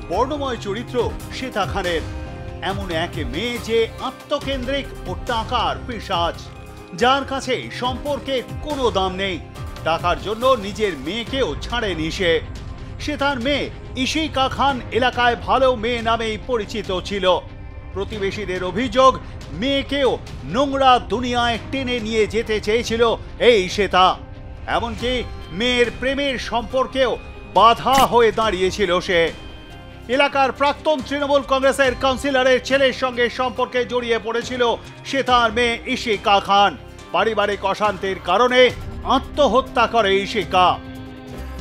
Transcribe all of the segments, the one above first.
বর্ণময় চরিত্র শ্বেতা খানের। এমন এক মেয়ে যে আত্মকেন্দ্রিক ও টাকার পিশাচ, যার কাছে সম্পর্কের কোনো দাম নেই। টাকার জন্য নিজের মেয়েকেও ছাড়েনি সে। শ্বেতার মেয়ে ইশিকা খান এলাকায় ভালো মেয়ে নামেই পরিচিত ছিল। প্রতিবেশীদের অভিযোগ, মেয়েকেও নোংরা দুনিয়ায় টেনে নিয়ে যেতে চেয়েছিল এই শ্বেতা। এমনকি মেয়ের প্রেমের সম্পর্কেও বাধা হয়ে দাঁড়িয়েছিল সে। এলাকার প্রাক্তন তৃণমূল কংগ্রেসের কাউন্সিলরের ছেলের সঙ্গে সম্পর্কে জড়িয়ে পড়েছিল শ্বেতার মেয়ে ইশিকা খান। পারিবারিক অশান্তির কারণে আত্মহত্যা করে ইশিকা।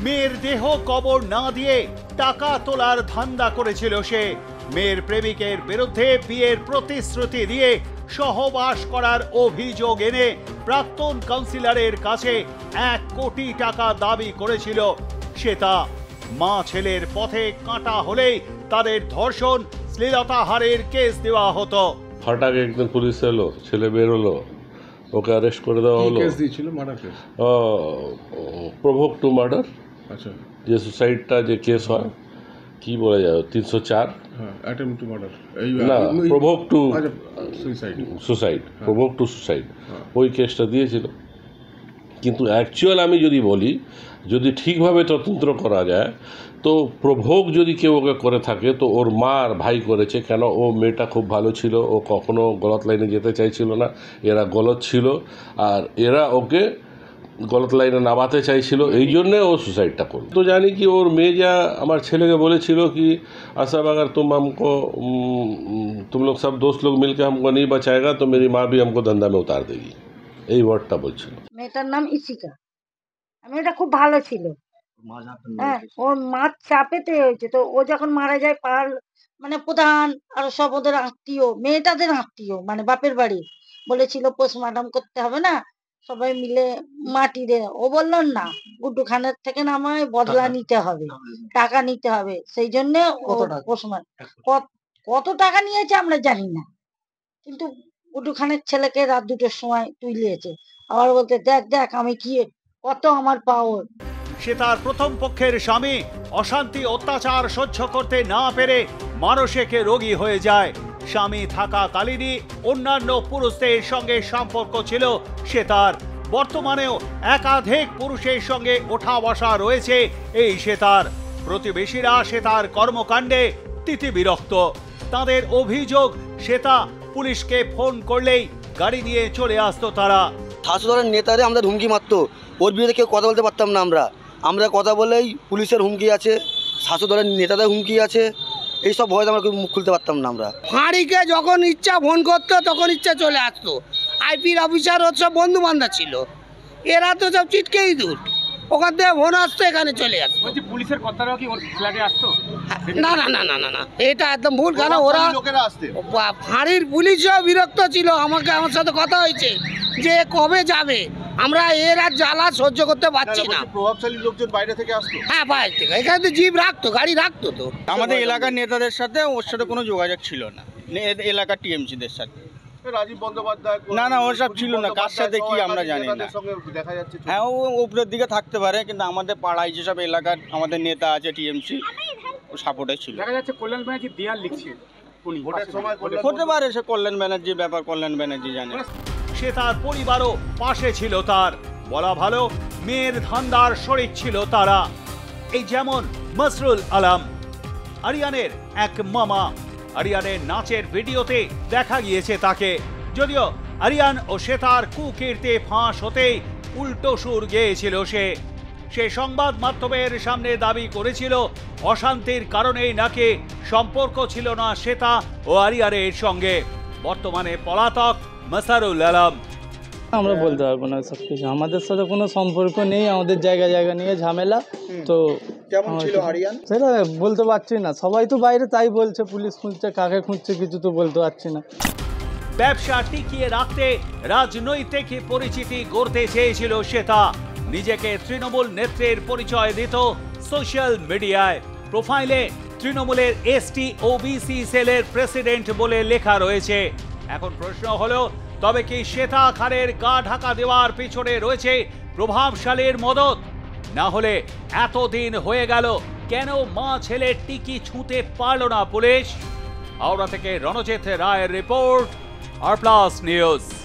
মেয়ের দেহ কবর না দিয়ে টাকা তোলার ধান্দা করেছিল সে। মেয়ের প্রেমিকের বিরুদ্ধে বিয়ের প্রতিশ্রুতি দিয়ে সহবাস করার অভিযোগ এনে প্রাক্তন কাউন্সিলরের কাছে 1 কোটি টাকা দাবি করেছিল শ্বেতা। মা ছেলের পথে কাঁটা হলেই তাদের ধর্ষণ, শ্লীলতাহারের কেস দেওয়া হতো। হঠাৎ একদিন পুলিশ এলো, ছেলে বেরোলো, ওকে অ্যারেস্ট করে দেওয়া হলো। কেস দিয়েছিল, murder case, provoke to murder. আচ্ছা, যে সুসাইডটা যে কেস হয়, কি বলা যায়, 304, অ্যাটেম্প টু মার্ডার, না provoke to suicide, provoke to suicide, ওই কেসটা দিয়েছিল। কিন্তু অ্যাকচুয়াল আমি যদি বলি, যদি ঠিকভাবে তদন্ত করা যায়, তো প্রভোগ যদি কেউ ওকে করে থাকে তো ওর মা আর ভাই করেছে। কেন? ও মেয়েটা খুব ভালো ছিল, ও কখনো গলত লাইনে যেতে চাইছিল না, এরা গলত ছিল আর এরা ওকে গলত লাইনে নামাতে চাইছিল, এই জন্যে ও সুসাইডটা করল। তো জানি কি ওর মেয়ে যা আমার ছেলেকে বলেছিল কি আসাব अगर तुम लोग सब दोस्त लोग मिलकर हमको नहीं बचाएगा तो मेरी माँ भी हमको धंधा में उतार देगी, এই ওয়ার্ডটা বলছিল। মেয়েটার নাম ইশিকা। মেয়েটা খুব ভালো ছিল, হ্যাঁ, ওর মার চাপেতে হয়েছে। তো ও যখন মারা যায়, পাড়ার মানে প্রধান আর সব ওদের আত্মীয়, মেয়েটাদের আত্মীয় মানে বাপের বাড়ি বলেছিল পোস্টমর্টম করতে হবে না, সবাই মিলে মাটি দে। ও বললো না, গুড্ডু খানের থেকে না আমায় বদলা নিতে হবে, টাকা নিতে হবে। সেই জন্য কত টাকা নিয়েছে আমরা জানি না, কিন্তু গুড্ডু খানের ছেলেকে রাত 2টোর সময় তুলিয়েছে। আবার বলতে দেখ দেখ আমি কি কত আমার পাওয়ার। সে তার প্রথম পক্ষের স্বামী অশান্তি অত্যাচার সহ্য করতে না পেরে মানসিক রোগী হয়ে যায়। স্বামী থাকাকালীনই অন্যান্য পুরুষদের সঙ্গে সম্পর্ক ছিল সে তার। বর্তমানেও একাধিক পুরুষের সঙ্গে ওঠা বসা রয়েছে এই শ্বেতার। প্রতিবেশীরা শ্বেতার কর্মকাণ্ডে তিতিবিরক্ত। তাদের অভিযোগ, শ্বেতা পুলিশকে ফোন করলেই গাড়ি নিয়ে চলে আসতো তারা। শাসক নেতারে আমাদের হুমকি মারতো, ওর বিরুদ্ধে কেউ কথা বলতে পারতাম না। আমরা কথা বলেই পুলিশের হুমকি আছে, শাসক দলের নেতাদের হুমকি আছে, এইসব ভয়ে আমরা মুখ খুলতে পারতাম না। আমরা ফাঁড়িকে যখন ইচ্ছা ফোন করতো তখন ইচ্ছা চলে আসতো। আইপির অফিসার ওর সব বন্ধু বান্ধব ছিল, এরা তো সব চিটকেই দূর, ওখান থেকে ফোন আসতো, এখানে চলে আসতো। পুলিশের কর্তারাও কি ওর ফ্ল্যাটে আসতো? না না না না না না, এটা একদম ভুল। কেন ওরা ফাঁড়ির পুলিশও বিরক্ত ছিল। আমার সাথে কথা হয়েছে যে কবে যাবে, আমরা এর আর জ্বালা সহ্য করতে পারছি না। প্রভাবশালী লোকজন বাইরে থেকে আসতো? হ্যাঁ, বাইরে থেকে। এখানে তো জিপ রাখতো, গাড়ি রাখতো। তো আমাদের এলাকার নেতাদের সাথে ওর সাথে কোনো যোগাযোগ ছিল না, এলাকার টিএমসিদের সাথে। রাজীব বন্দ্যোপাধ্যায় না ওসব ছিল না, কার সাথে কি আমরা জানি না। দেখা যাচ্ছে হ্যাঁ, ও উপরের দিকে থাকতে পারে, কিন্তু আমাদের পাড়ায় যেসব এলাকার আমাদের নেতা আছে টিএমসি, ও সাপোর্টে ছিল। দেখা যাচ্ছে কল্যাণ ব্যানার্জি দেয়াল লিখছে, হতে পারে সে কল্যাণ ব্যানার্জির ব্যাপার, কল্যাণ ব্যানার্জি জানে। সে তার পরিবারও পাশে ছিল তার। বলা ভালো, মেয়ের ধান্দার শরিক ছিল তারা। এই যেমন মসরুল আলম, আরিয়ানের এক মামা। আরিয়ানের নাচের ভিডিওতে দেখা গিয়েছে তাকে। যদিও আরিয়ান ও শ্বেতার কুকীর্তি ফাঁস হতেই উল্টো সুর গেয়েছিল সে সংবাদ মাধ্যমের সামনে দাবি করেছিল অশান্তির কারণেই নাকি সম্পর্ক ছিল না শ্বেতা ও আরিয়ানের সঙ্গে। বর্তমানে পলাতক মসরুল আলম। আমরা বলতে পারবো না সব কিছু, আমাদের সাথে কোনো সম্পর্ক নেই, আমাদের জায়গা নিয়ে ঝামেলা। তো কেমন ছিল আরিয়ান সেটা বলতে পারছি না, সবাই তো বাইরে তাই বলছে, পুলিশ খুঁজছে, কাকে খুঁজছে কিছু তো বলতে পারছি না। ব্যবসা টিকিয়ে রাখতে রাজনৈতিক পরিচিতি গড়তে চেয়েছিল শ্বেতা। নিজেকে তৃণমূল নেত্রীর পরিচয় দিত সোশ্যাল মিডিয়ায়। প্রোফাইলে তৃণমূলের এসটি ওবিসি সেলের প্রেসিডেন্ট বলে লেখা রয়েছে। এখন প্রশ্ন হলো, তবে কি শ্বেতা খানের গা ঢাকা দেওয়ার পিছনে রয়েছে প্রভাবশালীর মদত? না হলে এতদিন হয়ে গেল কেন মা ছেলের টিকি ছুঁতে পারল না পুলিশ? হাওড়া থেকে রণজিৎ রায়ের রিপোর্ট, আর প্লাস নিউজ।